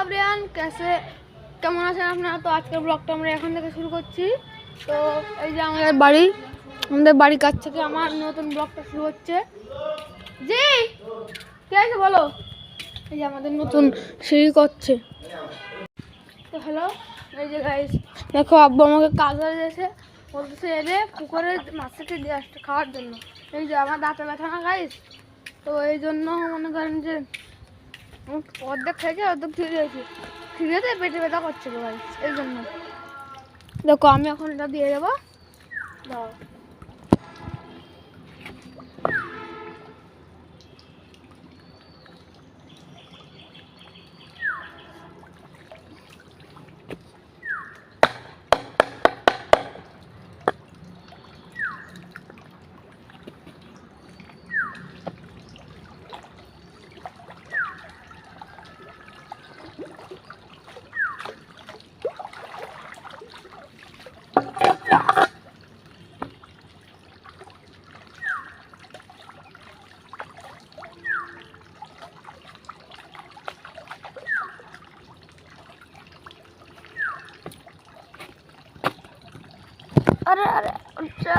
Everyone কেমন আছেন আপনারা? তো আজকের ব্লগটা আমরা এখন থেকে শুরু করছি। তো এই যে আমাদের বাড়ির কাছ থেকে আমার নতুন ব্লগটা শুরু হচ্ছে। জি কে আছে বলো? এই যে আমাদের নতুন সিঁড়ি করছে। তো হ্যালো, এই যে গাইস দেখো, আব্বু আমাকে কাজে এসে বলতেছে এলে পুকুরে মাছ থেকে দিয়ে আসতে খাওয়ার জন্য। এই যে আমার দাঁতে ব্যথা না গাইস, তো এই জন্য মনে করেন যে অর্ধেক খেয়েছে অর্ধেক ঠিক আছে, পেটে ব্যথা করছে ভাই, এই জন্য। দেখো আমি এখন এটা দিয়ে দেবো, দাও। আরে আরে আচ্ছা,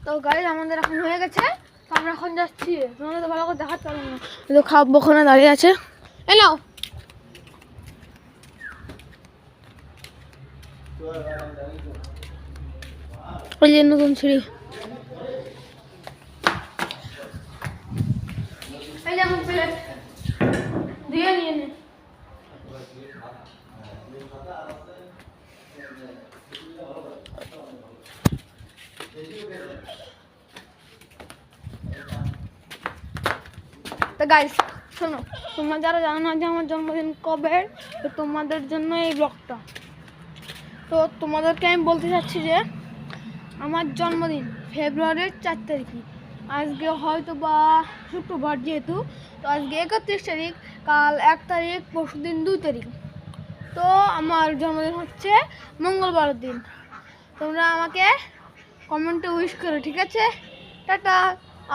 তো গাইস আমাদের এখন হয়ে গেছে। তো আমরা এখন যাচ্ছি, তোমাদের তো ভালো করে দেখাতে পারবো না। তো খাবো, ওখানে দাঁড়িয়ে আছে। এই নাও, ওই যে নতুন সিঁড়ি। এই যেমন প্লেট দিয়ে নিয়ে নে। তো গাইস শোনো, তোমরা যারা জানো না যে আমার জন্মদিন কবে, তো তোমাদের জন্য এই ব্লগটা। তো তোমাদেরকে আমি বলতে চাচ্ছি যে আমার জন্মদিন ফেব্রুয়ারির 4 তারিখে। আজকে হয়তো বা শুক্রবার, যেহেতু তো আজকে 31 তারিখ, কাল 1 তারিখ, পরশু দিন 2 তারিখ। তো আমার জন্মদিন হচ্ছে মঙ্গলবারের দিন। তোমরা আমাকে কমেন্টে উইশ করো, ঠিক আছে? টাটা।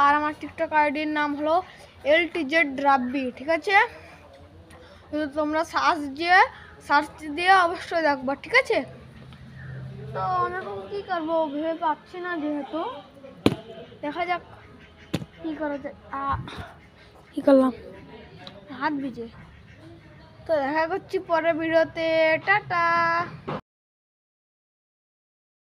আর আমার টিকটক আইডির নাম হলো LTZ রাব্বি, ঠিক আছে? তো তোমরা সার্চ দিয়ে অবশ্যই দেখবা, ঠিক আছে? তো আমি এখন কী করবো ভেবে পাচ্ছি না, যেহেতু দেখা যাক কী করা যায়। কী করলাম, হাত ভিজে। তো দেখা করছি পরের ভিডিওতে, টাটা।